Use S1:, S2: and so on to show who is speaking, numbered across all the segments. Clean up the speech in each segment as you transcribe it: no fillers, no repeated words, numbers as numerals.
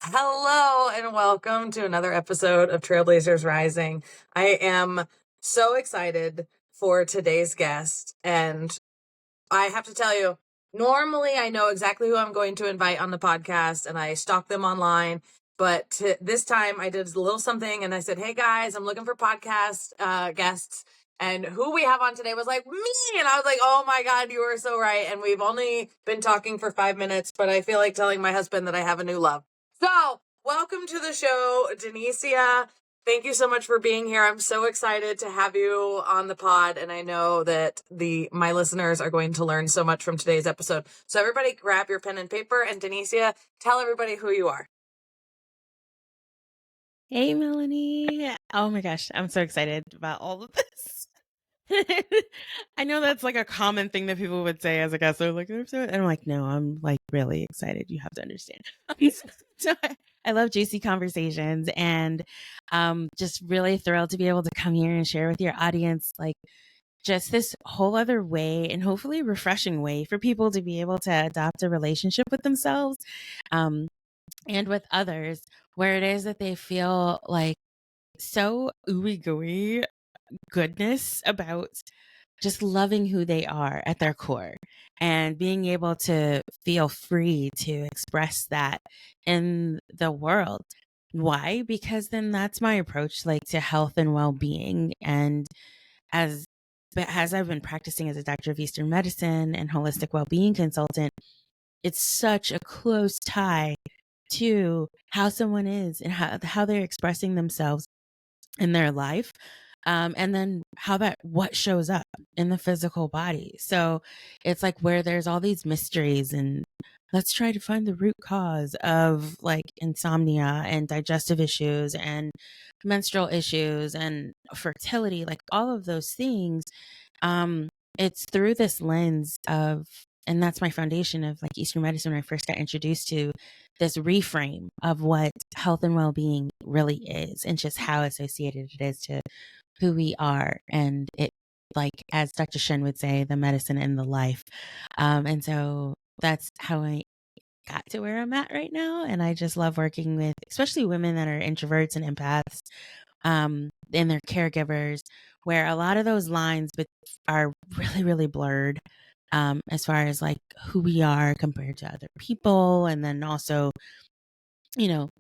S1: Hello and welcome to another episode of Trailblazers Rising. I am so excited for today's guest, and I have to tell you, normally I know exactly who I'm going to invite on the podcast and I stalk them online. But this time I did a little something and I said, hey guys, I'm looking for podcast guests. And who we have on today was like, me. And I was like, oh my God, you are so right. And we've only been talking for 5 minutes, but I feel like telling my husband that I have a new love. So welcome to the show, De'Nicea. Thank you so much for being here. I'm so excited to have you on the pod, and I know that my listeners are going to learn so much from today's episode. So everybody grab your pen and paper, and De'Nicea, tell everybody who you are.
S2: Hey, Melanie. Oh my gosh, I'm so excited about all of this. I know that's like a common thing that people would say as a guest. They're like, and I'm like, no, I'm like really excited. You have to understand. So I love juicy conversations and just really thrilled to be able to come here and share with your audience like just this whole other way and hopefully refreshing way for people to be able to adopt a relationship with themselves and with others where it is that they feel like so ooey gooey goodness about just loving who they are at their core and being able to feel free to express that in the world. Why? Because then that's my approach like to health and well-being. And as I've been practicing as a doctor of Eastern medicine and holistic well-being consultant, it's such a close tie to how someone is and how they're expressing themselves in their life. And then what shows up in the physical body. So it's like where there's all these mysteries and let's try to find the root cause of like insomnia and digestive issues and menstrual issues and fertility, like all of those things. It's through this lens of, and that's my foundation of like Eastern medicine when I first got introduced to this reframe of what health and well-being really is and just how associated it is to who we are. And it, like, as Dr. Shen would say, the medicine and the life. And so that's how I got to where I'm at right now. And I just love working with, especially women that are introverts and empaths, and their caregivers, where a lot of those lines are really, really blurred. As far as like who we are compared to other people, and then also,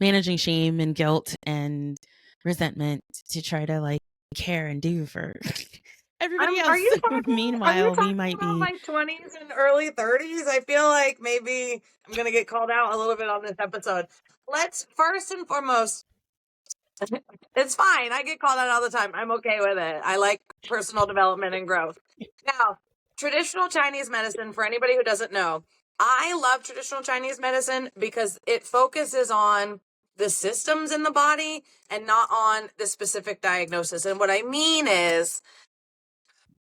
S2: managing shame and guilt and resentment to try to like care and do for everybody
S1: Are
S2: else.
S1: you
S2: Meanwhile, we might
S1: about
S2: be.
S1: like 20s and early 30s? I feel like maybe I'm going to get called out a little bit on this episode. Let's first and foremost, it's fine. I get called out all the time. I'm okay with it. I like personal development and growth. Now, traditional Chinese medicine, for anybody who doesn't know, I love traditional Chinese medicine because it focuses on the systems in the body and not on the specific diagnosis. And what I mean is,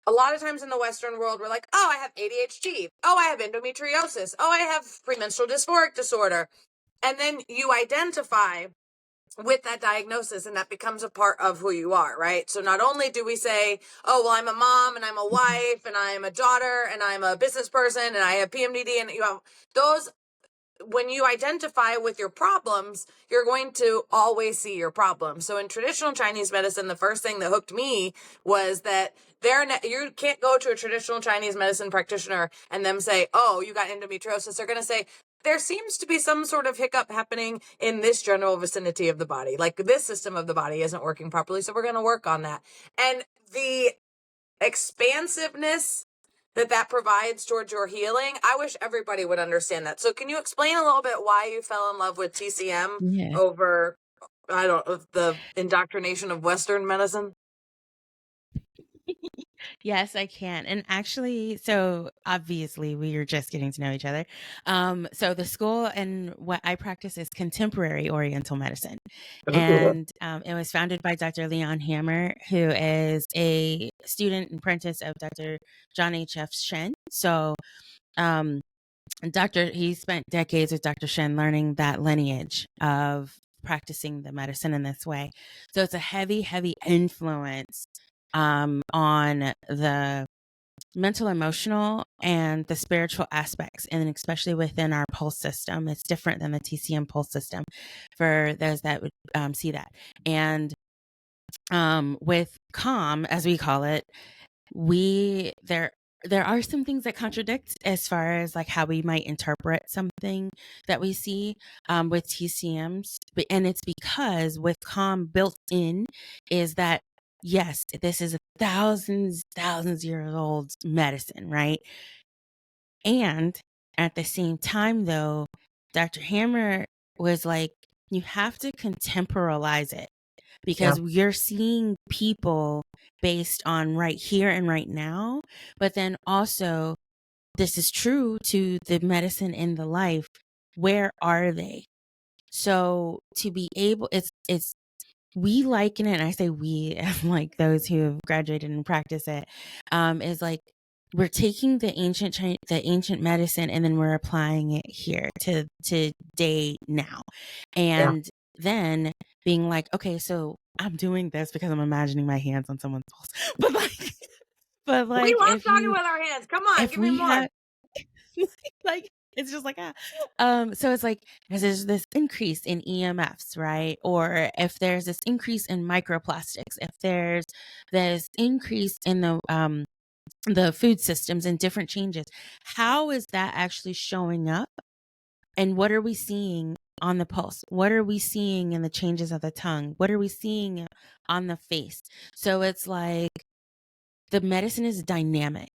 S1: a lot of times in the Western world, we're like, oh, I have ADHD. Oh, I have endometriosis. Oh, I have premenstrual dysphoric disorder. And then you identify with that diagnosis and that becomes a part of who you are, right? So not only do we say, oh, well, I'm a mom and I'm a wife and I'm a daughter and I'm a business person and I have PMDD, and those, when you identify with your problems, you're going to always see your problems. So in traditional Chinese medicine, the first thing that hooked me was that you can't go to a traditional Chinese medicine practitioner and them say, oh, you got endometriosis. They're going to say, there seems to be some sort of hiccup happening in this general vicinity of the body. Like this system of the body isn't working properly. So we're going to work on that. And the expansiveness that provides towards your healing, I wish everybody would understand that. So can you explain a little bit why you fell in love with TCM over, the indoctrination of Western medicine?
S2: Yes, I can. And actually, so obviously we are just getting to know each other. So the school and what I practice is contemporary Oriental medicine. And it was founded by Dr. Leon Hammer, who is a student and apprentice of Dr. John H.F. Shen. So he spent decades with Dr. Shen learning that lineage of practicing the medicine in this way. So it's a heavy, heavy influence on the mental, emotional, and the spiritual aspects, and especially within our pulse system. It's different than the TCM pulse system for those that would see that. And with calm, as we call it, we there are some things that contradict as far as like how we might interpret something that we see with TCMs, and it's because with calm built in is that yes, this is a thousands years old medicine, right? And at the same time, though, Dr. Hammer was like, you have to contemporalize it
S1: Yeah.
S2: because you're seeing people based on right here and right now. But then also, this is true to the medicine in the life. Where are they? So to be able, it's, we liken it, and I say we as like those who have graduated and practice it, is like we're taking the ancient medicine and then we're applying it here to day now,
S1: Yeah.
S2: and then being like, okay, so I'm doing this because I'm imagining my hands on someone's pulse, but like, but
S1: We
S2: like
S1: love talking with our hands. Come on,
S2: if
S1: give me
S2: we
S1: more.
S2: have like it's just like so it's like if there's this increase in EMFs, right? Or if there's this increase in microplastics, if there's this increase in the food systems and different changes, how is that actually showing up? And what are we seeing on the pulse? What are we seeing in the changes of the tongue? What are we seeing on the face? So it's like the medicine is dynamic,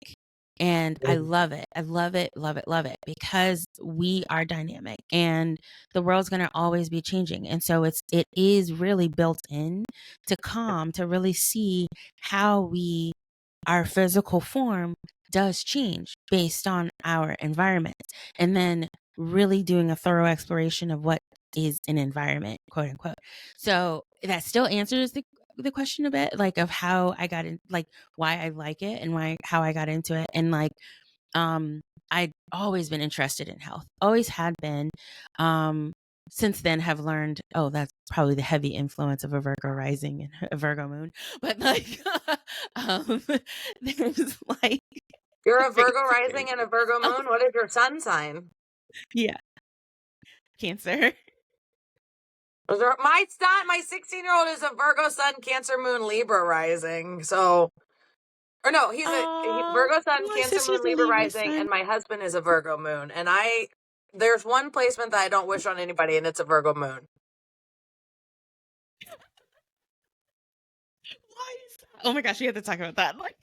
S2: and I love it. I love it, love it, love it, because we are dynamic and the world's going to always be changing. And so it is really built in to calm, to really see how our physical form does change based on our environment, and then really doing a thorough exploration of what is an environment, quote unquote. So that still answers the question a bit, like of how I got in, like why I like it and how I got into it. And like I'd always been interested in health, always had been. Since then have learned, oh, that's probably the heavy influence of a Virgo rising and a Virgo moon. But like there's like
S1: You're a Virgo
S2: basically,
S1: rising and a Virgo moon. What is your sun sign?
S2: yeah, Cancer.
S1: My son, my 16-year-old is a Virgo sun, Cancer moon, Libra rising. So, or no, he's
S2: Oh,
S1: Virgo sun,
S2: my
S1: Cancer moon,
S2: sister's a
S1: Libra
S2: Libra
S1: rising,
S2: sun.
S1: and my husband is a Virgo moon. And there's one placement that I don't wish on anybody, and it's a Virgo moon.
S2: Why is that? Oh my gosh, we have to talk about that. Like,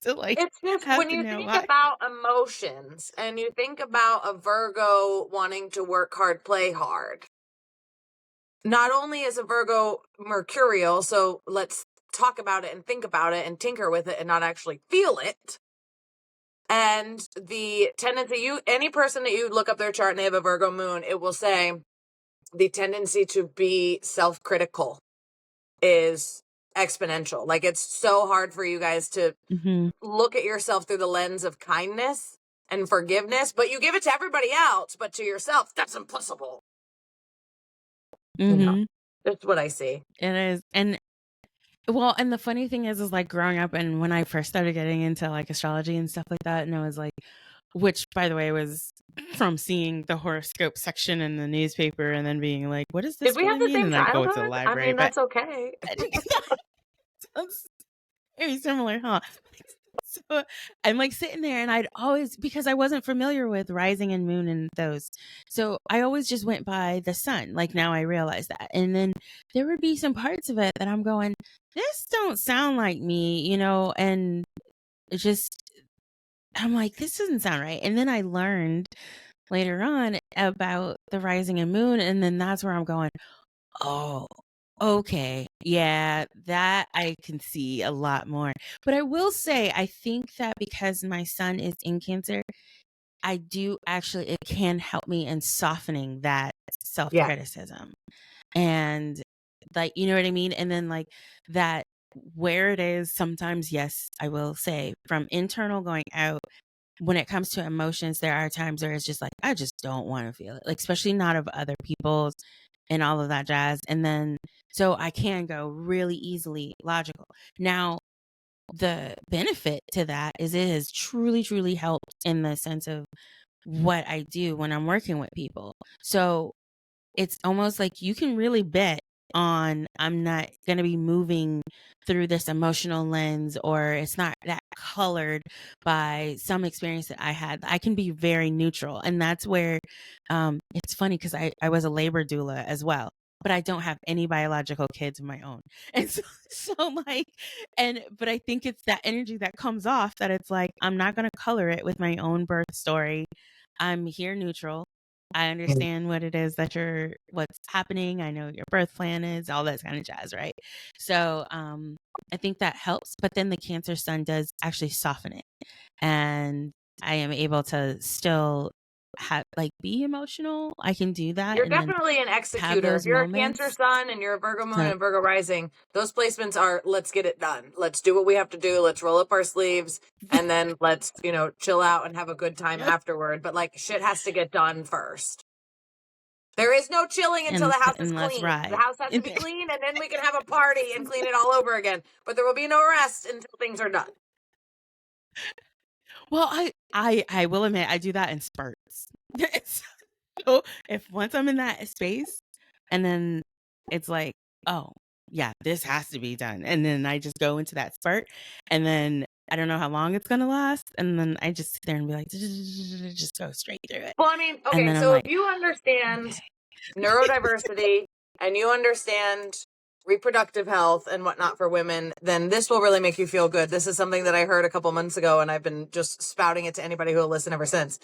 S2: to like
S1: It's just
S2: have
S1: when
S2: to
S1: you
S2: know
S1: think
S2: why.
S1: about emotions and you think about a Virgo wanting to work hard, play hard. Not only is a Virgo mercurial, so let's talk about it and think about it and tinker with it and not actually feel it. And the tendency, any person that you look up their chart and they have a Virgo moon, it will say the tendency to be self-critical is exponential. Like it's so hard for you guys to
S2: Mm-hmm.
S1: look at yourself through the lens of kindness and forgiveness, but you give it to everybody else, but to yourself, that's impossible. You know,
S2: Mm-hmm.
S1: that's what I see.
S2: It is. And well, and the funny thing is like growing up and when I first started getting into like astrology and stuff like that, and I was like, which by the way was from seeing the horoscope section in the newspaper and then being like, what does
S1: Did
S2: this
S1: we have
S2: really
S1: the
S2: mean?
S1: same
S2: And I go to the
S1: childhood? I
S2: library,
S1: mean,
S2: but
S1: that's okay.
S2: sounds very similar, huh? So I'm like sitting there and I'd always, because I wasn't familiar with rising and moon and those. So I always just went by the sun. Like now I realize that. And then there would be some parts of it that I'm going, this don't sound like me, and it just, I'm like, this doesn't sound right. And then I learned later on about the rising and moon. And then that's where I'm going, oh, okay. Yeah, that I can see a lot more. But I will say, I think that because my son is in Cancer, I do actually, it can help me in softening that self
S1: Yeah.
S2: criticism. And like, you know what I mean? And then like that, where it is sometimes, yes, I will say from internal going out, when it comes to emotions, there are times where it's just like, I just don't want to feel it, like, especially not of other people's and all of that jazz. And then, so I can go really easily logical. Now, the benefit to that is it has truly, truly helped in the sense of what I do when I'm working with people. So it's almost like you can really bet on I'm not going to be moving through this emotional lens, or it's not that colored by some experience that I had. I can be very neutral. And that's where it's funny because I was a labor doula as well. But I don't have any biological kids of my own. And so like, but I think it's that energy that comes off that it's like, I'm not going to color it with my own birth story. I'm here neutral. I understand what it is that what's happening. I know your birth plan is, all that kind of jazz, right? So I think that helps. But then the Cancer sun does actually soften it. And I am able to still be emotional. I can do that
S1: You're
S2: and then
S1: definitely an
S2: have
S1: executor. If
S2: those
S1: you're a Cancer
S2: moments.
S1: sun and you're a Virgo moon
S2: So,
S1: and Virgo rising, those placements are let's get it done. Let's do what we have to do. Let's roll up our sleeves and then let's, chill out and have a good time afterward. But like shit has to get done first. There is no chilling until the house is
S2: let's
S1: clean. The
S2: ride.
S1: house has to be clean and then we can have a party and clean it all over again. But there will be no rest until things are done.
S2: Well, I will admit I do that in spurts. So if once I'm in that space and then it's like, oh, yeah, this has to be done. And then I just go into that spurt and then I don't know how long it's going to last. And then I just sit there and be like, just go straight through it.
S1: Well, I mean,
S2: And
S1: okay,
S2: then I'm
S1: so if
S2: like,
S1: you understand
S2: okay.
S1: neurodiversity and you understand reproductive health and whatnot for women, then this will really make you feel good. This is something that I heard a couple months ago, and I've been just spouting it to anybody who will listen ever since.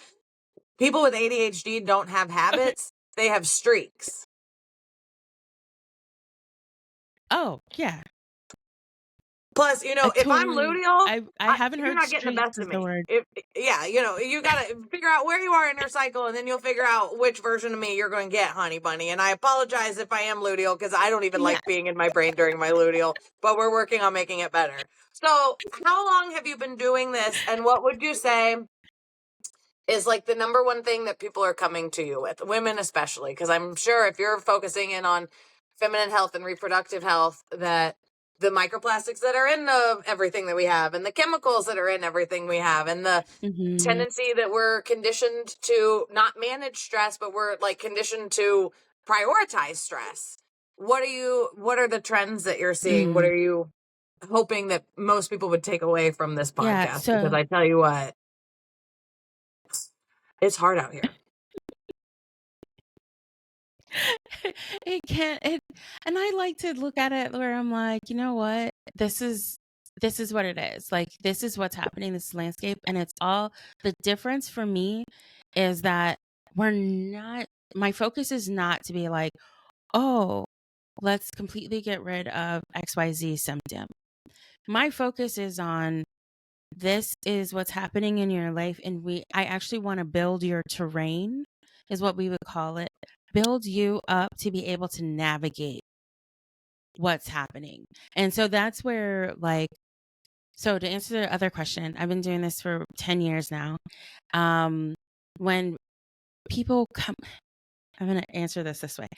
S1: People with ADHD don't have
S2: Okay.
S1: habits, they have streaks.
S2: Oh, yeah.
S1: Plus,
S2: I
S1: if I'm
S2: totally,
S1: luteal,
S2: I haven't
S1: you're
S2: heard
S1: not getting the
S2: streaks
S1: best
S2: as
S1: of
S2: the
S1: me.
S2: word.
S1: You got to figure out where you are in your cycle, and then you'll figure out which version of me you're going to get, honey bunny. And I apologize if I am luteal, because I don't even
S2: Yeah.
S1: like being in my brain during my luteal, but we're working on making it better. So, how long have you been doing this, and what would you say is like the number one thing that people are coming to you with, women especially? Because I'm sure if you're focusing in on feminine health and reproductive health, that the microplastics that are in everything that we have, and the chemicals that are in everything we have, and the
S2: Mm-hmm.
S1: tendency that we're conditioned to not manage stress, but we're like conditioned to prioritize stress. What are the trends that you're seeing? What
S2: Mm.
S1: are you hoping that most people would take away from this
S2: Yeah.
S1: podcast? Because
S2: So
S1: I tell you what, it's hard out here.
S2: it can't it and I like to look at it where I'm like, you know what? This is what it is. Like this is what's happening in this landscape, and it's all the difference for me is that we're not my focus is not to be like, "Oh, let's completely get rid of XYZ symptom." My focus is on this is what's happening in your life, and I actually want to build your terrain is what we would call it, build you up to be able to navigate what's happening. And so that's where so to answer the other question, I've been doing this for 10 years now. When people come, I'm going to answer this way.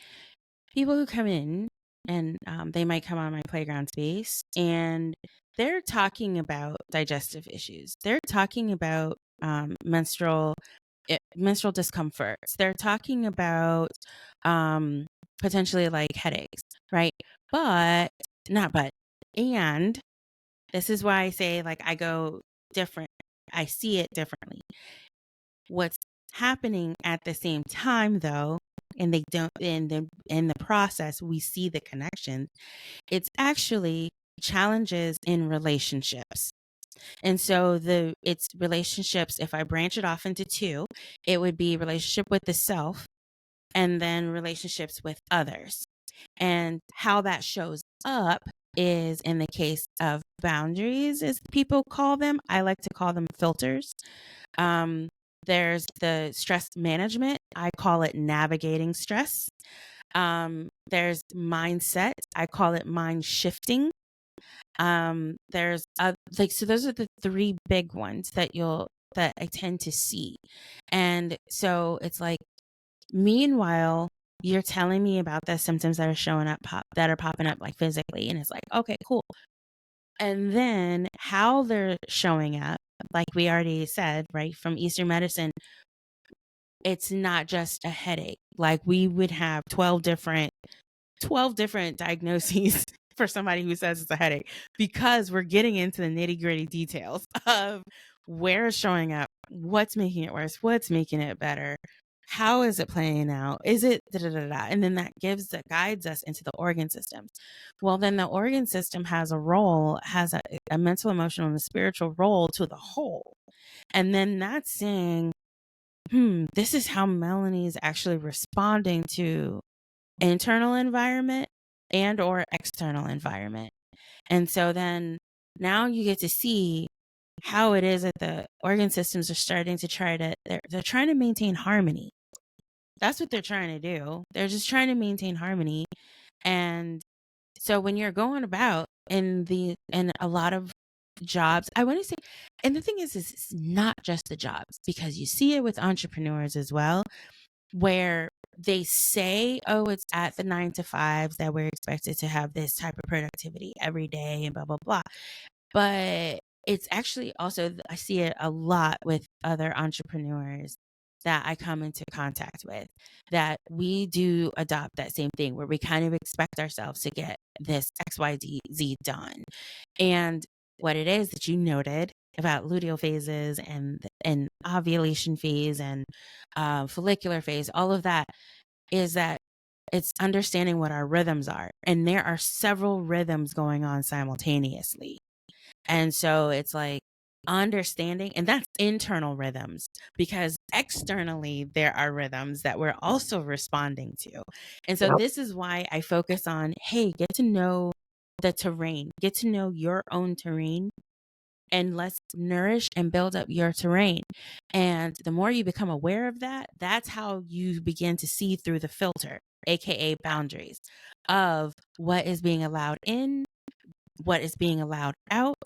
S2: People who come in and they might come on my playground space and they're talking about digestive issues. They're talking about menstrual discomforts. They're talking about potentially like headaches, right? But not but and this is why I say like I go different. I see it differently. What's happening at the same time though, and they don't in the process we see the connection. It's actually challenges in relationships. And so it's relationships, if I branch it off into two, it would be relationship with the self and then relationships with others. And how that shows up is in the case of boundaries, as people call them. I like to call them filters. There's the stress management. I call it navigating stress. There's mindset. I call it mind shifting. There's so those are the three big ones that I tend to see. And so it's like, meanwhile, you're telling me about the symptoms that are showing up that are popping up like physically. And it's like, okay, cool. And then how they're showing up, like we already said, right, from Eastern medicine, it's not just a headache. Like we would have 12 different diagnoses for somebody who says it's a headache, because we're getting into the nitty-gritty details of where it's showing up, what's making it worse, what's making it better, how is it playing out, is it da da da da, and then that guides us into the organ systems. Well, then the organ system has a mental, emotional, and a spiritual role to the whole. And then that's saying, this is how Melanie is actually responding to internal environment and or external environment. And so then now you get to see how it is that the organ systems are starting to they're trying to maintain harmony. That's what they're trying to do. They're just trying to maintain harmony. And so when you're going about in a lot of jobs, I want to say, and the thing is it's not just the jobs, because you see it with entrepreneurs as well, where they say, oh, it's at the 9 to 5s that we're expected to have this type of productivity every day and blah, blah, blah. But it's actually also, I see it a lot with other entrepreneurs that I come into contact with, that we do adopt that same thing where we kind of expect ourselves to get this XYZ done. And what it is that you noted about luteal phases and ovulation phase and follicular phase, all of that, is that it's understanding what our rhythms are. And there are several rhythms going on simultaneously. And so it's like understanding, and that's internal rhythms, because externally there are rhythms that we're also responding to. And so
S1: Yep.
S2: this is why I focus on, hey, get to know the terrain, get to know your own terrain, and let's nourish and build up your terrain. And the more you become aware of that, that's how you begin to see through the filter, AKA boundaries, of what is being allowed in, what is being allowed out,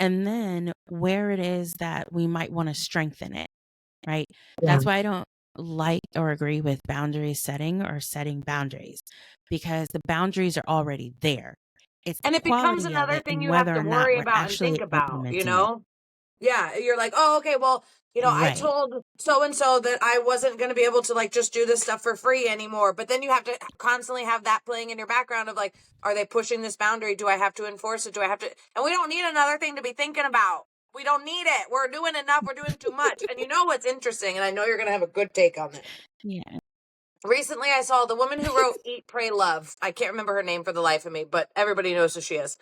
S2: and then where it is that we might want to strengthen it, right?
S1: Yeah.
S2: That's why I don't like or agree with boundary setting or setting boundaries, because the boundaries are already there. It's the
S1: And it becomes
S2: quality of
S1: another
S2: it
S1: thing
S2: and
S1: you have
S2: whether
S1: to
S2: or not
S1: worry
S2: we're
S1: about and think
S2: actually
S1: about,
S2: implementing it.
S1: Yeah, you're like, oh, okay, well, I
S2: Right.
S1: told so and so that I wasn't going to be able to like just do this stuff for free anymore. But then you have to constantly have that playing in your background of like, are they pushing this boundary? Do I have to enforce it? Do I have to? And we don't need another thing to be thinking about. We don't need it. We're doing enough. We're doing too much. And you know what's interesting? And I know you're going to have a good take on this.
S2: Yeah.
S1: Recently, I saw the woman who wrote Eat, Pray, Love. I can't remember her name for the life of me, but everybody knows who she is.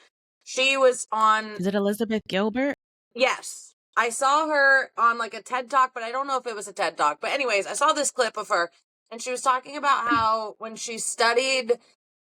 S1: She was on,
S2: Is it Elizabeth Gilbert?
S1: yes, I saw her on like a TED Talk, but I don't know if it was a TED Talk. But, anyways, I saw this clip of her, and she was talking about how when she studied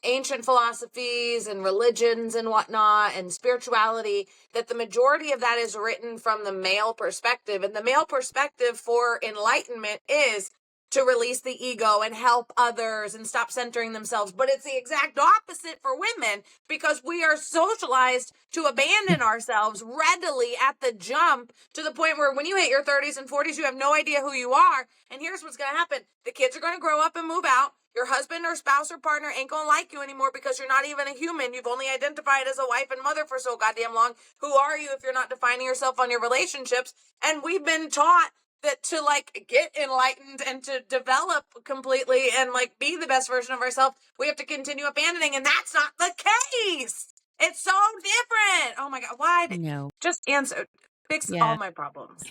S1: ancient philosophies and religions and whatnot and spirituality, that the majority of that is written from the male perspective. And the male perspective for enlightenment is to release the ego and help others and stop centering themselves. But it's the exact opposite for women, because we are socialized to abandon ourselves readily at the jump, to the point where when you hit your 30s and 40s, you have no idea who you are. And here's what's going to happen. The kids are going to grow up and move out. Your husband or spouse or partner ain't going to like you anymore because you're not even a human. You've only identified as a wife and mother for so goddamn long. Who are you if you're not defining yourself on your relationships? And we've been taught that to like get enlightened and to develop completely and like be the best version of ourselves, we have to continue abandoning, and that's not the case. It's so different. Oh my god, why?
S2: No.
S1: Just answer, fix all
S2: Yeah.
S1: my problems.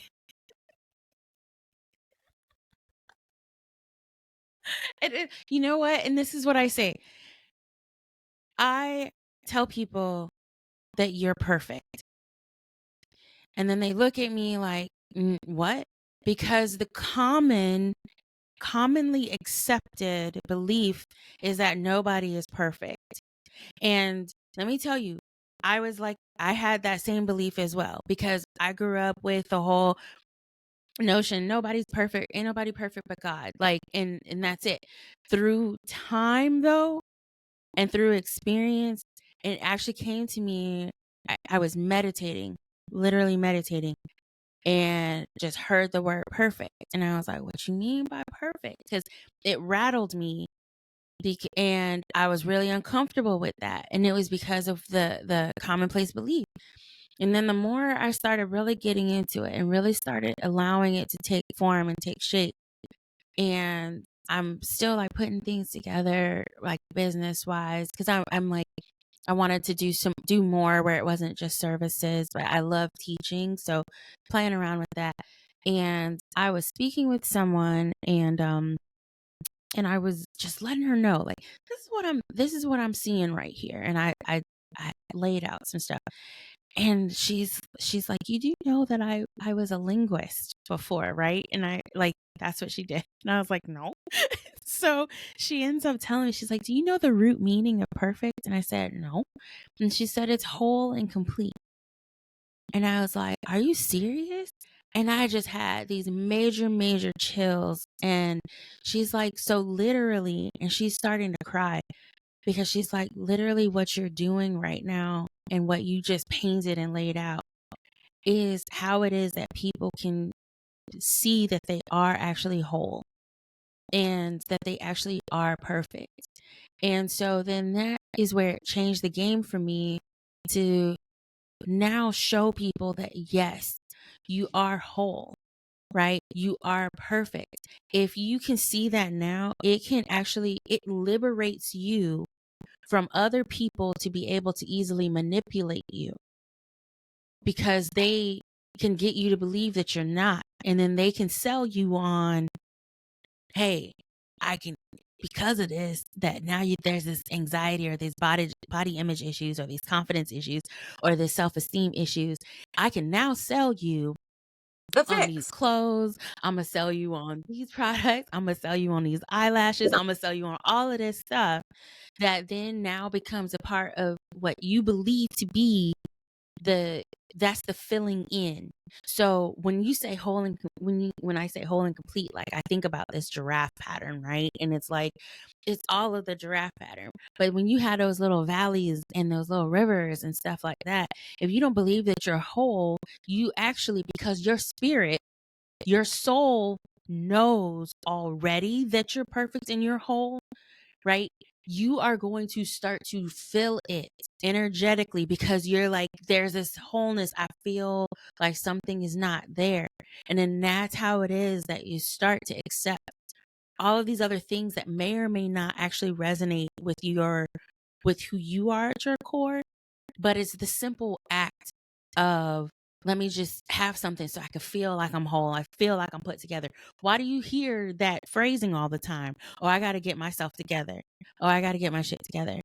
S2: You know what? And this is what I say. I tell people that you're perfect. And then they look at me like, what? Because the commonly accepted belief is that nobody is perfect. And let me tell you, I had that same belief as well, because I grew up with the whole notion nobody's perfect, ain't nobody perfect but God. Like, and that's it. Through time though, and through experience, it actually came to me. I was meditating, literally meditating, and just heard the word perfect. And I was like, what you mean by perfect? Because it rattled me And I was really uncomfortable with that. And it was because of the commonplace belief. And then the more I started really getting into it and really started allowing it to take form and take shape, and I'm still like putting things together, like business wise, because I'm like, I wanted to do more where it wasn't just services, but I love teaching. So playing around with that. And I was speaking with someone, and I was just letting her know, like, this is what I'm seeing right here. And I laid out some stuff. And she's like, "You do know that I was a linguist before, right?" And I like, that's what she did. And I was like, "No." So she ends up telling me, she's like, "Do you know the root meaning of perfect?" And I said, "No." And she said, "It's whole and complete." And I was like, "Are you serious?" And I just had these major, major chills. And she's like, "So literally," and she's starting to cry because she's like, "Literally what you're doing right now and what you just painted and laid out is how it is that people can see that they are actually whole and that they actually are perfect." And so then that is where it changed the game for me to now show people that yes, you are whole, right? You are perfect. If you can see that now, it liberates you from other people to be able to easily manipulate you, because they can get you to believe that you're not. And then they can sell you on, hey, I can, because of this, that now there's this anxiety or these body image issues or these confidence issues or this self-esteem issues. I can now sell you
S1: The
S2: on these
S1: fix.
S2: clothes. I'm going to sell you on these products. I'm going to sell you on these eyelashes. I'm going to sell you on all of this stuff that then now becomes a part of what you believe to be the that's the filling in. So when you say whole and when I say whole and complete, like I think about this giraffe pattern, right? And it's like it's all of the giraffe pattern. But when you have those little valleys and those little rivers and stuff like that, if you don't believe that you're whole, you actually, because your spirit, your soul knows already that you're perfect and you're whole, right? You are going to start to feel it energetically because you're like, there's this wholeness. I feel like something is not there. And then that's how it is that you start to accept all of these other things that may or may not actually resonate with who you are at your core. But it's the simple act of, let me just have something so I can feel like I'm whole. I feel like I'm put together. Why do you hear that phrasing all the time? Oh, I got to get myself together. Oh, I got to get my shit together.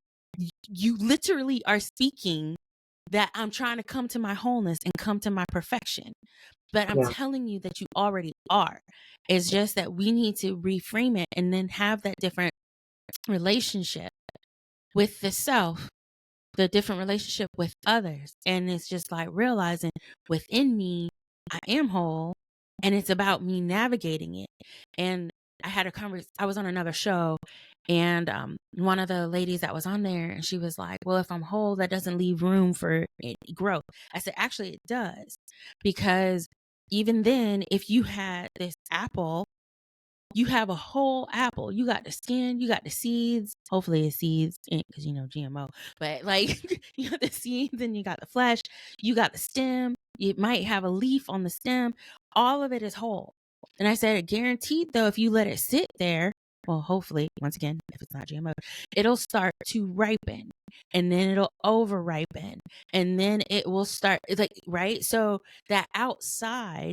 S2: You literally are speaking that I'm trying to come to my wholeness and come to my perfection. But I'm
S1: Yeah.
S2: telling you that you already are. It's just that we need to reframe it and then have that different relationship with the self, the different relationship with others. And it's just like realizing within me, I am whole, and it's about me navigating it. And I had a conversation, I was on another show, and one of the ladies that was on there, and she was like, "Well, if I'm whole, that doesn't leave room for growth." I said, "Actually, it does, because even then, if you had this apple, you have a whole apple. You got the skin, you got the seeds. Hopefully it's seeds because GMO. But like you got the seeds and you got the flesh, you got the stem. You might have a leaf on the stem. All of it is whole. And I said, guaranteed though, if you let it sit there, well, hopefully, once again, if it's not GMO, it'll start to ripen, and then it'll over ripen, and then it will start, it's like, right? So that outside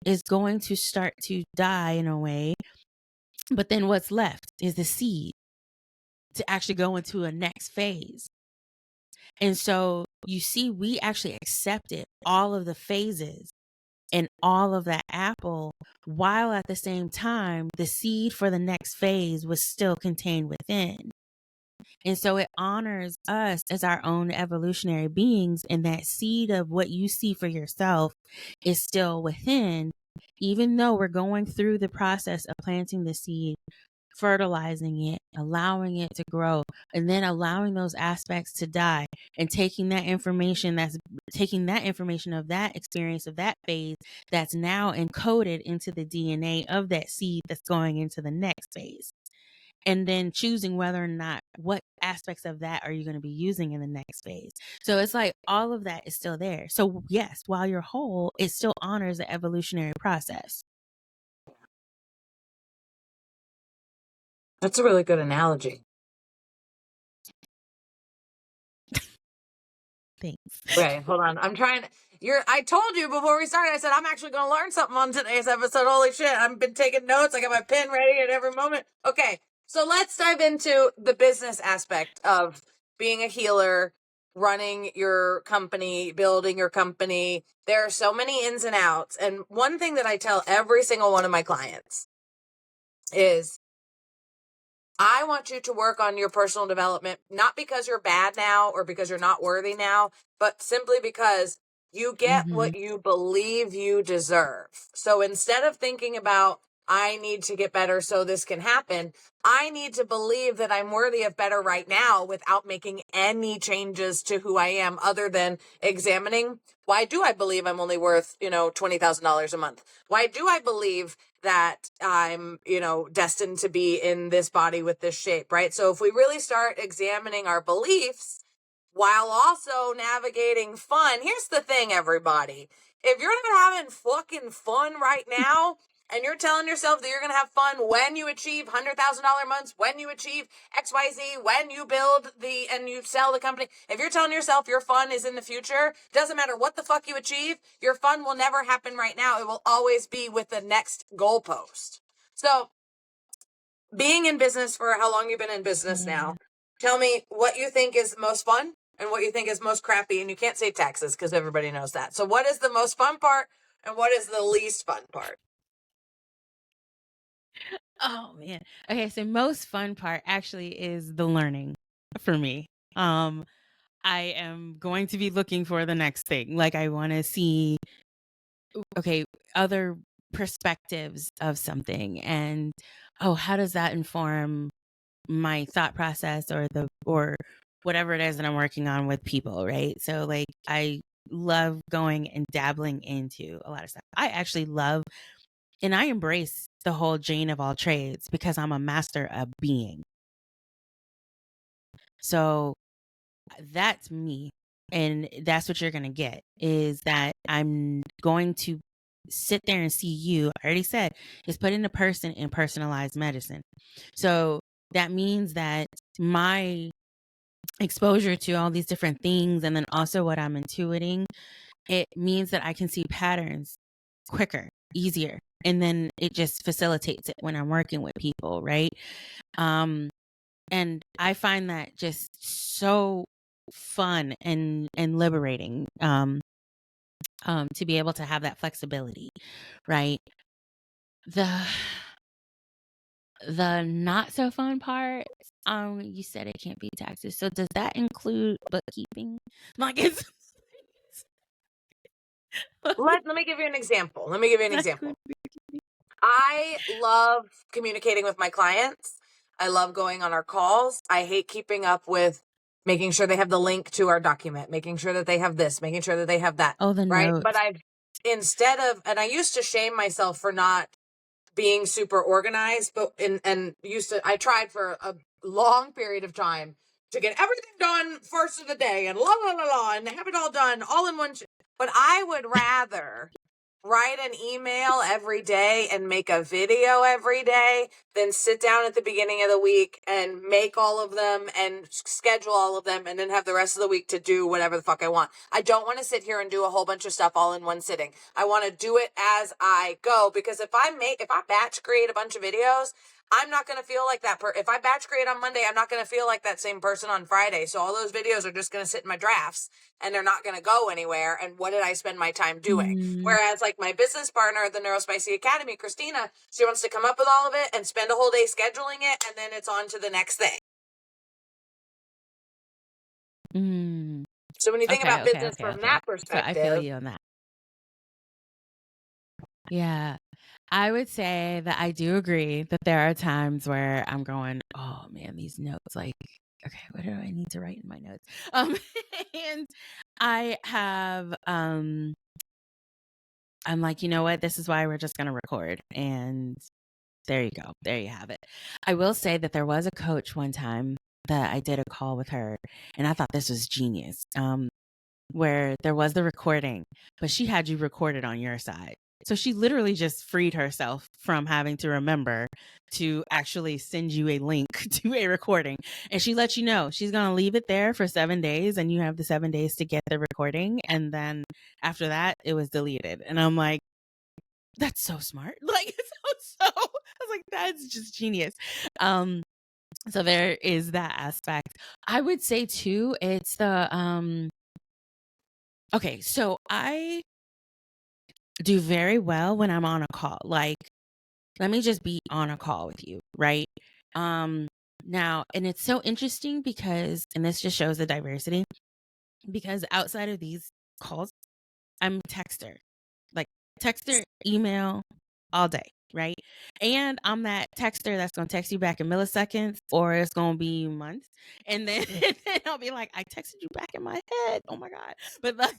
S2: is going to start to die in a way, but then what's left is the seed to actually go into a next phase. And so you see, we actually accepted all of the phases and all of that apple, while at the same time, the seed for the next phase was still contained within. And so it honors us as our own evolutionary beings, and that seed of what you see for yourself is still within, even though we're going through the process of planting the seed, fertilizing it, allowing it to grow, and then allowing those aspects to die, and taking that information of that experience, of that phase, that's now encoded into the DNA of that seed that's going into the next phase. and then choosing whether or not what aspects of that are you going to be using in the next phase. So it's like all of that is still there. So yes, while you're whole, it still honors the evolutionary process.
S1: That's a really good analogy.
S2: Thanks.
S1: Wait, hold on. I'm trying. I told you before we started. I said I'm actually going to learn something on today's episode. Holy shit! I've been taking notes. I got my pen ready at every moment. Okay, so let's dive into the business aspect of being a healer, running your company, building your company. There are so many ins and outs, and one thing that I tell every single one of my clients is I want you to work on your personal development, not because you're bad now or because you're not worthy now, but simply because you get
S2: Mm-hmm.
S1: what you believe you deserve. So instead of thinking about, I need to get better so this can happen, I need to believe that I'm worthy of better right now without making any changes to who I am other than examining, why do I believe I'm only worth, $20,000 a month? Why do I believe that I'm, destined to be in this body with this shape, right? So if we really start examining our beliefs while also navigating fun, here's the thing, everybody. If you're not having fucking fun right now, and you're telling yourself that you're going to have fun when you achieve $100,000 months, when you achieve XYZ, when you build and you sell the company. If you're telling yourself your fun is in the future, doesn't matter what the fuck you achieve, your fun will never happen right now. It will always be with the next goalpost. So being in business for how long you've been in business now, tell me what you think is most fun and what you think is most crappy. And you can't say taxes because everybody knows that. So what is the most fun part and what is the least fun part?
S2: Oh man. Okay, so most fun part actually is the learning for me. Um I am going to be looking for the next thing. Like I want to see okay, other perspectives of something and how does that inform my thought process or whatever it is that I'm working on with people, right? So like I love going and dabbling into a lot of stuff. I actually love and I embrace the whole Jane of all trades because I'm a master of being. So that's me. And that's what you're going to get is that I'm going to sit there and see you. I already said is put in a person in personalized medicine. So that means that my exposure to all these different things and then also what I'm intuiting, it means that I can see patterns quicker, easier. And then it just facilitates it when I'm working with people, right? And I find that just so fun and liberating to be able to have that flexibility, right? The not so fun part, you said it can't be taxes. So does that include bookkeeping? Like it's
S1: Let me give you an example. Let me give you an
S2: that
S1: example.
S2: include bookkeeping?
S1: I love communicating with my clients. I love going on our calls. I hate keeping up with making sure they have the link to our document, making sure that they have this, making sure that they have that,
S2: Oh, the
S1: right? But
S2: notes.
S1: I used to shame myself for not being super organized, but I tried for a long period of time to get everything done first of the day and la la la la and have it all done all in one. But I would rather write an email every day and make a video every day than sit down at the beginning of the week and make all of them and schedule all of them and then have the rest of the week to do whatever the fuck I want. I don't want to sit here and do a whole bunch of stuff all in one sitting. I want to do it as I go because if I batch create a bunch of videos, I'm not going to feel like that. If I batch create on Monday, I'm not going to feel like that same person on Friday. So all those videos are just going to sit in my drafts and they're not going to go anywhere. And what did I spend my time doing?
S2: Mm,
S1: Whereas like my business partner at the Neurospicy Academy, Christina, she wants to come up with all of it and spend a whole day scheduling it. And then it's on to the next thing.
S2: mm.
S1: So when you think about business from
S2: Okay.
S1: that
S2: So I feel
S1: perspective,
S2: you on that. Yeah. I would say that I do agree that there are times where I'm going, oh man, these notes, like, okay, what do I need to write in my notes? And I have, I'm like, you know what? This is why we're just going to record. And There you go. There you have it. I will say that there was a coach one time that I did a call with her, and I thought this was genius. Where there was the recording, but she had you recorded on your side. So she literally just freed herself from having to remember to actually send you a link to a recording. And she let you know she's going to leave it there for 7 days, and you have the 7 days to get the recording. And then after that, it was deleted. And I'm like, that's so smart. Like, I was like, that's just genius. So there is that aspect. I would say too, it's the, okay, so I do very well when I'm on a call. Like, let me just be on a call with you, right? Now, and it's so interesting because, and this just shows the diversity, because outside of these calls, I'm a texter, like texter, email all day, right? And I'm that texter that's going to text you back in milliseconds, or it's going to be months. And then, and I'll be like, I texted you back in my head. Oh my God. But like,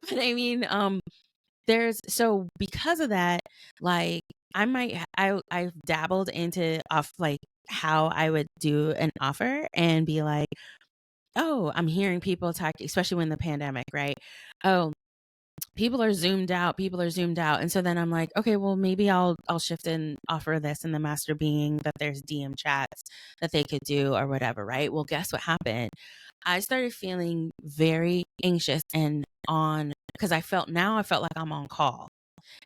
S2: but I mean, there's, so because of that, like I've dabbled into off like how I would do an offer and be like, oh, I'm hearing people talk, especially when the pandemic, right? Oh, people are zoomed out, and so then I'm like, okay, well, maybe I'll shift and offer this in the master being that there's DM chats that they could do or whatever, right? Well, guess what happened? I started feeling very anxious and on, because I felt like I'm on call,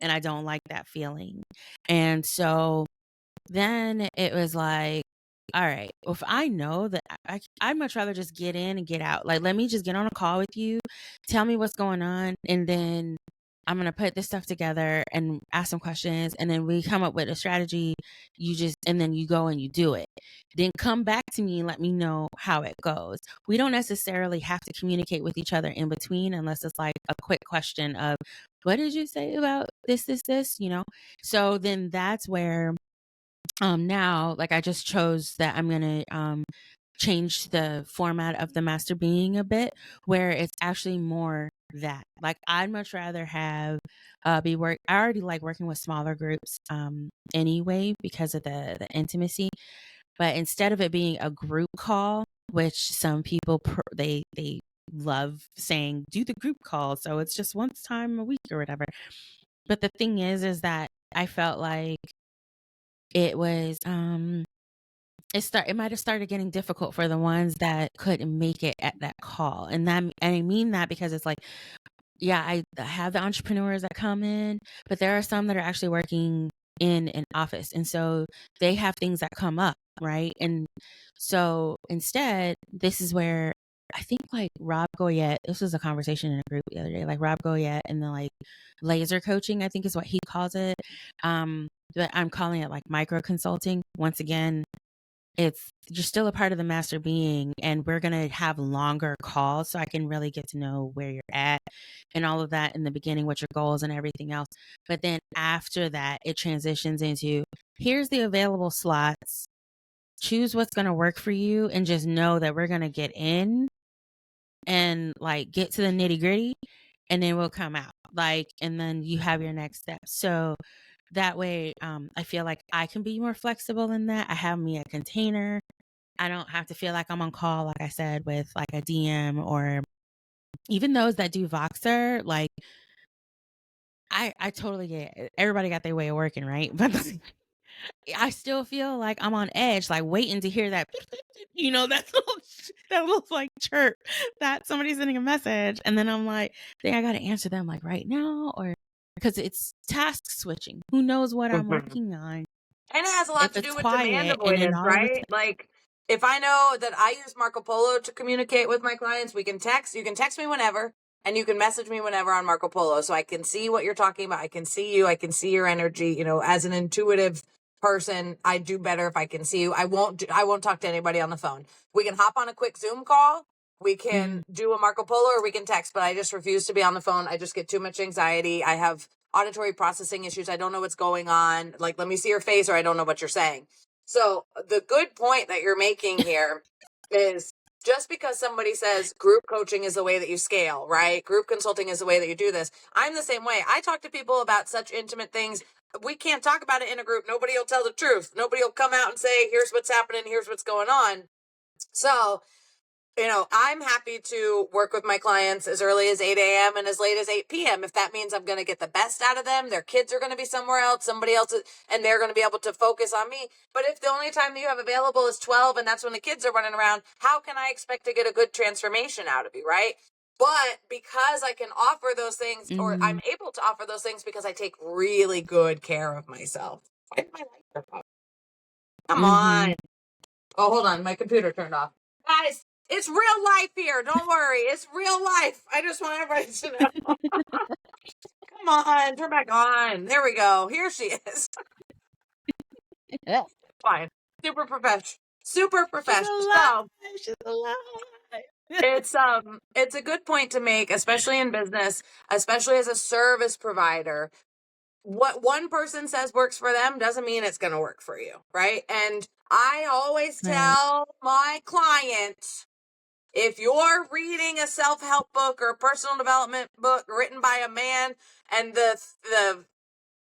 S2: and I don't like that feeling. And so then it was like, all right, if I know that I'd much rather just get in and get out. Like, let me just get on a call with you, tell me what's going on, and then I'm going to put this stuff together and ask some questions. And then we come up with a strategy. And then you go and you do it. Then come back to me and let me know how it goes. We don't necessarily have to communicate with each other in between unless it's like a quick question of, what did you say about this, you know? So then that's where now, like, I just chose that I'm gonna change the format of the master being a bit, where it's actually more that, like, I'd much rather have I already like working with smaller groups anyway because of the intimacy, but instead of it being a group call, which some people they love saying, do the group call, so it's just once time a week or whatever. But the thing is that I felt like it was it might have started getting difficult for the ones that couldn't make it at that call. And I mean that because it's like, yeah, I have the entrepreneurs that come in, but there are some that are actually working in an office, and so they have things that come up, right? And so instead, this is where I think like Rob Goyette, this was a conversation in a group the other day, like Rob Goyette and the like laser coaching, I think is what he calls it. But I'm calling it like micro consulting. Once again, it's, you're still a part of the master being, and we're going to have longer calls so I can really get to know where you're at and all of that in the beginning, what your goals and everything else. But then after that, it transitions into, here's the available slots, choose what's going to work for you, and just know that we're going to get in and like get to the nitty gritty, and then we'll come out, like, and then you have your next step. So that way, I feel like I can be more flexible in that. I have me a container. I don't have to feel like I'm on call, like I said, with like a DM, or even those that do Voxer. Like, I totally get it. Everybody got their way of working, right? But I still feel like I'm on edge, like waiting to hear that, you know, that little like chirp that somebody's sending a message. And then I'm like, dang, I got to answer them like right now, or because it's task switching. Who knows what I'm
S1: Mhm.
S2: working on?
S1: And it has a lot
S2: If
S1: to
S2: it's
S1: do with demand
S2: quiet and then
S1: avoidance,
S2: all of a
S1: right? Like, if I know that I use Marco Polo to communicate with my clients, we can text. You can text me whenever, and you can message me whenever on Marco Polo, so I can see what you're talking about. I can see you. I can see your energy. You know, as an intuitive person, I do better if I can see you. I won't talk to anybody on the phone. We can hop on a quick Zoom call. We can do a Marco Polo, or we can text, but I just refuse to be on the phone. I just get too much anxiety. I have auditory processing issues. I don't know what's going on. Like, let me see your face, or I don't know what you're saying. So the good point that you're making here is, just because somebody says group coaching is the way that you scale, right? Group consulting is the way that you do this. I'm the same way. I talk to people about such intimate things. we can't talk about it in a group. Nobody will tell the truth. Nobody will come out and say, here's what's happening, here's what's going on. So, I'm happy to work with my clients as early as 8 a.m. and as late as 8 p.m. If that means I'm going to get the best out of them, their kids are going to be somewhere else, somebody else, and they're going to be able to focus on me. But if the only time that you have available is 12 and that's when the kids are running around, how can I expect to get a good transformation out of you, right? But because I can offer those things, or I'm able to offer those things because I take really good care of myself. Why did my light turn off? Come on. Oh, hold on. My computer turned off. Guys, it's real life here. Don't worry. It's real life. I just want everybody to know. Come on. Turn back on. There we go. Here she is. Fine. Super professional. Super professional. So,
S2: She's alive.
S1: it's a good point to make, especially in business, especially as a service provider. What one person says works for them doesn't mean it's going to work for you, right? And I always tell my clients, if you're reading a self-help book or a personal development book written by a man, and the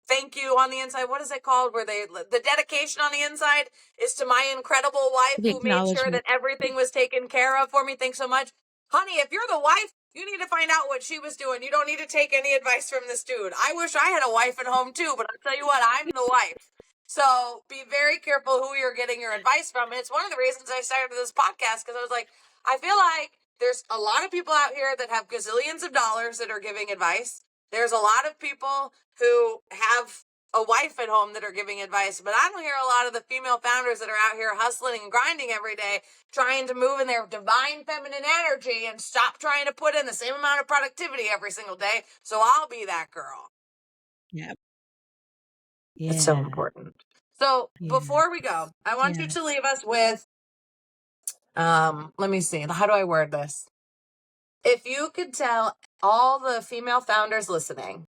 S1: thank you on the inside, what is it called, where the dedication on the inside is to my incredible wife
S2: The
S1: who made sure that everything was taken care of for me, thanks so much. Honey, if you're the wife, you need to find out what she was doing. You don't need to take any advice from this dude. I wish I had a wife at home too, but I'll tell you what, I'm the wife. So be very careful who you're getting your advice from. And it's one of the reasons I started this podcast, because I was like, I feel like there's a lot of people out here that have gazillions of dollars that are giving advice. There's a lot of people who have a wife at home that are giving advice, but I don't hear a lot of the female founders that are out here hustling and grinding every day, trying to move in their divine feminine energy and stop trying to put in the same amount of productivity every single day. So I'll be that girl.
S2: Yep.
S1: It's so important. So before we go, I want you to leave us with, let me see, how do I word this? If you could tell all the female founders listening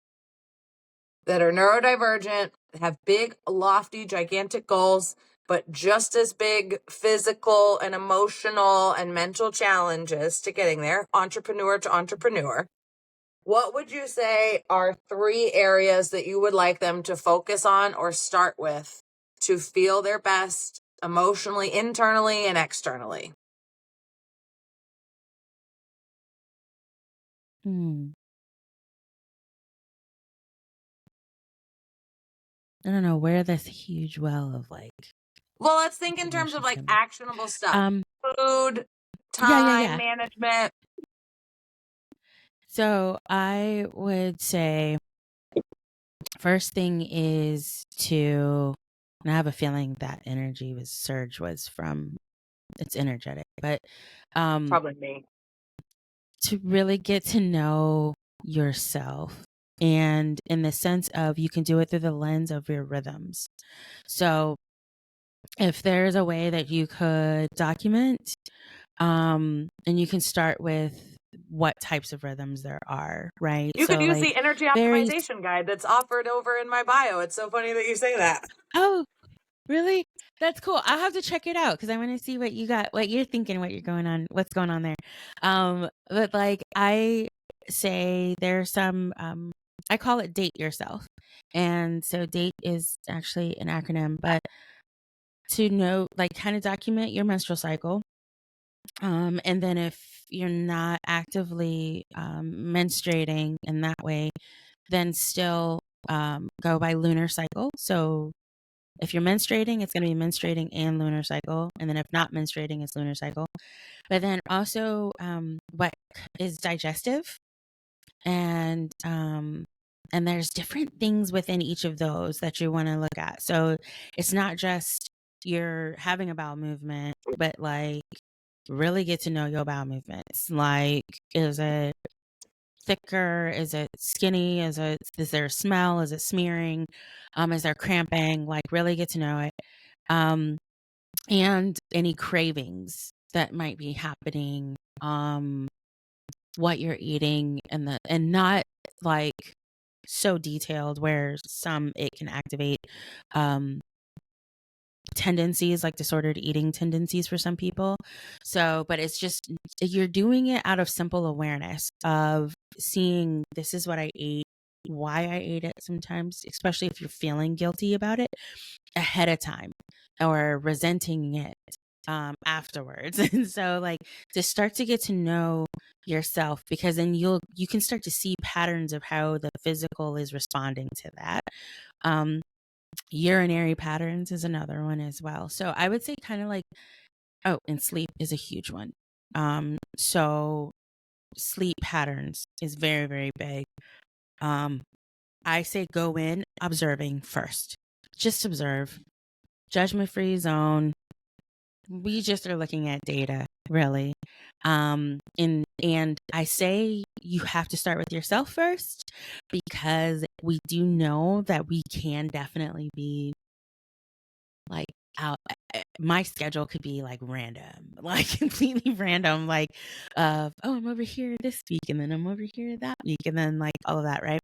S1: that are neurodivergent, have big, lofty, gigantic goals, but just as big physical and emotional and mental challenges to getting there, entrepreneur to entrepreneur, what would you say are 3 areas that you would like them to focus on or start with to feel their best emotionally, internally, and externally?
S2: I don't know where this huge well of
S1: Well, let's think in terms of like actionable stuff. Food,
S2: Yeah.
S1: management.
S2: So I would say first thing is to, and I have a feeling that energy surge was from, it's energetic, but
S1: Probably me.
S2: to really get to know yourself, and in the sense of you can do it through the lens of your rhythms. So if there's a way that you could document, and you can start with what types of rhythms there are, right?
S1: You could use the energy
S2: very,
S1: optimization guide that's offered over in my bio. It's so funny that you say that.
S2: oh, really? That's cool. I'll have to check it out because I want to see what you got, what you're thinking, what's going on there. But I say there's some, I call it date yourself. And so date is actually an acronym, but to know, kind of document your menstrual cycle. And then if you're not actively menstruating in that way, then still go by lunar cycle. So if you're menstruating, it's going to be menstruating and lunar cycle. And then if not menstruating, it's lunar cycle. But then also what is digestive. And there's different things within each of those that you want to look at. So it's not just you're having a bowel movement, but really get to know your bowel movements. Is it thicker? Is it skinny? Is there a smell? Is it smearing? Is there cramping? Really get to know it. And any cravings that might be happening, what you're eating, and not so detailed where it can activate tendencies, like disordered eating tendencies for some people. So, but it's just, you're doing it out of simple awareness of seeing, this is what I ate why I ate it sometimes, especially if you're feeling guilty about it ahead of time or resenting it afterwards. And so like to start to get to know yourself, because then you can start to see patterns of how the physical is responding to that. Urinary patterns is another one as well. So I would say kind of like, oh, and sleep is a huge one. So sleep patterns is very, very big. I say go in observing first. Just observe. Judgment free zone. We just are looking at data, really. And I say you have to start with yourself first, because we do know that we can definitely be like out. My schedule could be like random, like completely random, like oh, I'm over here this week and then I'm over here that week and then like all of that, right?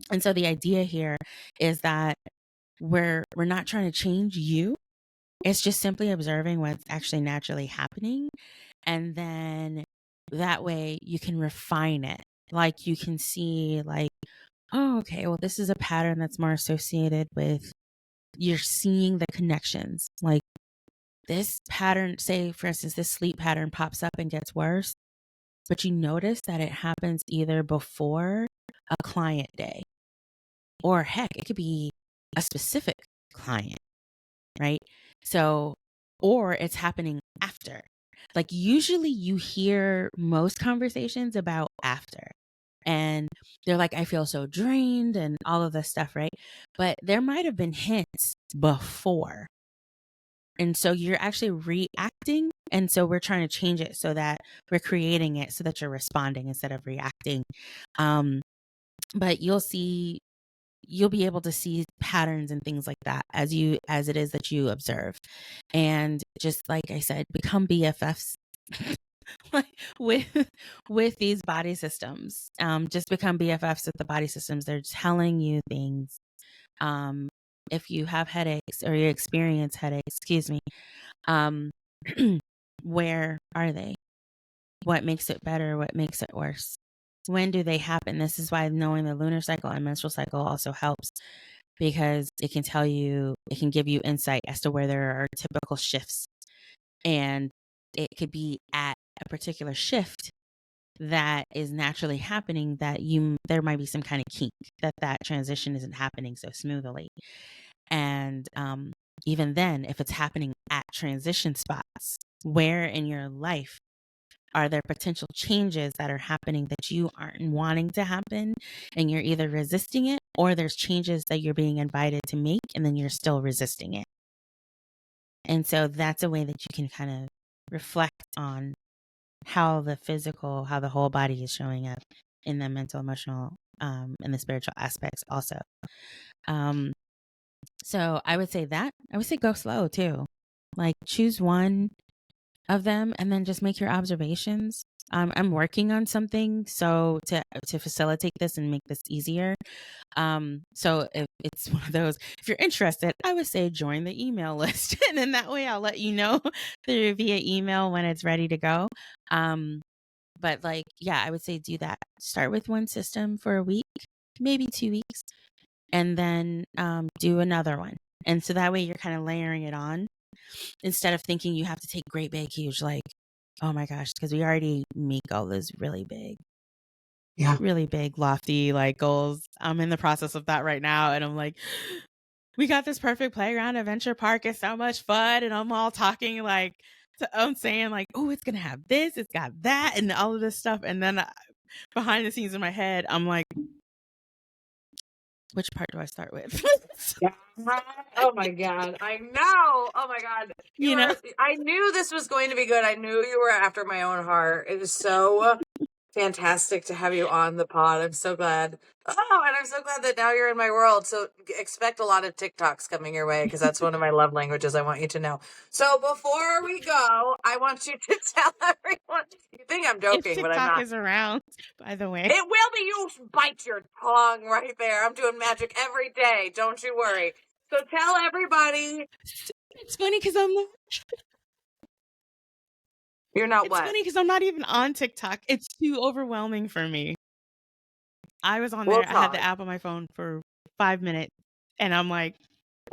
S2: And so the idea here is that we're not trying to change you. It's just simply observing what's actually naturally happening. And then that way you can refine it. Like you can see like, oh, okay, well, this is a pattern that's more associated with, you're seeing the connections. Like this pattern, say for instance, this sleep pattern pops up and gets worse, but you notice that it happens either before a client day, or heck, it could be a specific client, right? So, or it's happening after. Like usually you hear most conversations about after. And they're like, I feel so drained and all of this stuff, right? But there might have been hints before. And so you're actually reacting. And so we're trying to change it so that we're creating it so that you're responding instead of reacting. But you'll be able to see patterns and things like that as it is that you observe. And just like I said, become BFFs like with these body systems. Just become BFFs with the body systems. They're telling you things. If you have headaches or you experience headaches, excuse me, where are they? What makes it better? What makes it worse? When do they happen? This is why knowing the lunar cycle and menstrual cycle also helps, because it can give you insight as to where there are typical shifts. And it could be at a particular shift that is naturally happening that there might be some kind of kink that transition isn't happening so smoothly. And even then, if it's happening at transition spots, where in your life are there potential changes that are happening that you aren't wanting to happen, and you're either resisting it, or there's changes that you're being invited to make and then you're still resisting it. And so that's a way that you can kind of reflect on how the whole body is showing up in the mental, emotional, and the spiritual aspects also. So I would say go slow too. Like choose one of them and then just make your observations. I'm working on something so to facilitate this and make this easier. So if it's one of those, if you're interested, I would say join the email list, and then that way I'll let you know through via email when it's ready to go. But like, yeah, I would say do that. Start with one system for a week, maybe 2 weeks, and then do another one. And so that way you're kind of layering it on instead of thinking you have to take great big huge, like, oh my gosh, because we already make all those really big lofty like goals. I'm in the process of that right now, and I'm like, we got this perfect playground adventure park, it's so much fun, and I'm all talking like I'm saying like, oh, it's gonna have this, it's got that, and all of this stuff, and then behind the scenes in my head I'm like, which part do I start with?
S1: Yeah. Oh my God. I know. Oh my God.
S2: You know,
S1: I knew this was going to be good. I knew you were after my own heart. It is so fantastic to have you on the pod. I'm so glad. Oh, and I'm so glad that now you're in my world. So expect a lot of TikToks coming your way, because that's one of my love languages. I want you to know. So before we go, I want you to tell everyone. You think I'm
S2: if
S1: joking, but I'm
S2: TikTok
S1: not.
S2: is around, by the way.
S1: It will be. You bite your tongue right there. I'm doing magic every day. Don't you worry. So tell everybody.
S2: It's funny because I'm
S1: You're not
S2: it's
S1: what?
S2: funny because I'm not even on TikTok. It's too overwhelming for me. I was on
S1: We'll
S2: there. I had the
S1: talk.
S2: app on my phone for 5 minutes, and I'm like,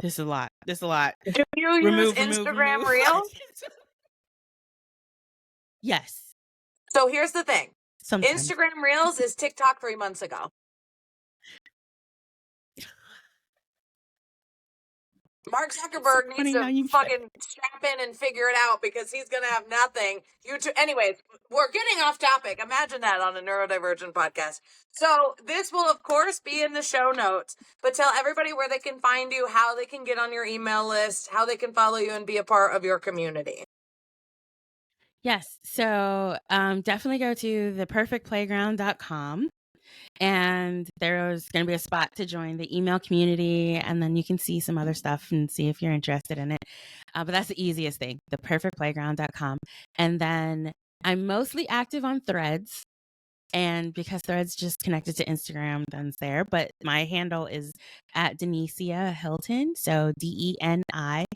S2: this is a lot. This is a lot.
S1: Do you use
S2: Remove,
S1: Instagram
S2: remove.
S1: Reels?
S2: Yes,
S1: So here's the thing.
S2: sometimes.
S1: Instagram Reels is TikTok 3 months ago. Mark Zuckerberg needs
S2: Funny
S1: to
S2: how you said.
S1: fucking strap in and figure it out because he's going to have nothing. Anyways, we're getting off topic. Imagine that on a neurodivergent podcast. So this will, of course, be in the show notes, but tell everybody where they can find you, how they can get on your email list, how they can follow you and be a part of your community.
S2: Yes. So definitely go to theperfectplayground.com. And there's going to be a spot to join the email community. And then you can see some other stuff and see if you're interested in it. But that's the easiest thing, theperfectplayground.com. And then I'm mostly active on Threads. And because Threads just connected to Instagram, then it's there. But my handle is at De'Nicea Hilton. So DENICEA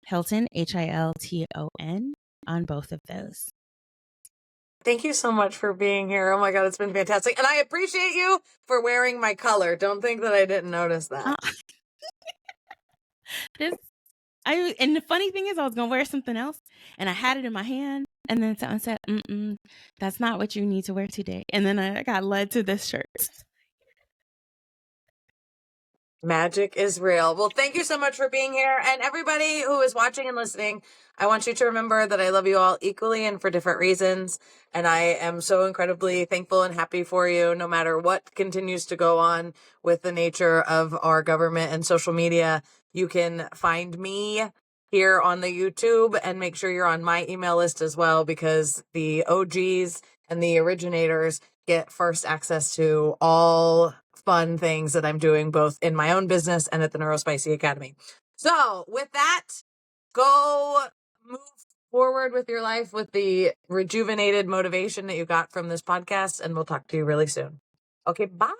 S2: Hilton, HILTON, on both of those.
S1: Thank you so much for being here. Oh my God, it's been fantastic. And I appreciate you for wearing my color. Don't think that I didn't notice that.
S2: And the funny thing is, I was gonna wear something else, and I had it in my hand, and then someone said, "That's not what you need to wear today." And then I got led to this shirt.
S1: Magic is real. Well, thank you so much for being here. And everybody who is watching and listening, I want you to remember that I love you all equally and for different reasons. And I am so incredibly thankful and happy for you, no matter what continues to go on with the nature of our government and social media. You can find me here on the YouTube and make sure you're on my email list as well, because the OGs and the originators get first access to all fun things that I'm doing both in my own business and at the Neurospicy Academy. So with that, go move forward with your life with the rejuvenated motivation that you got from this podcast, and we'll talk to you really soon. Okay, bye.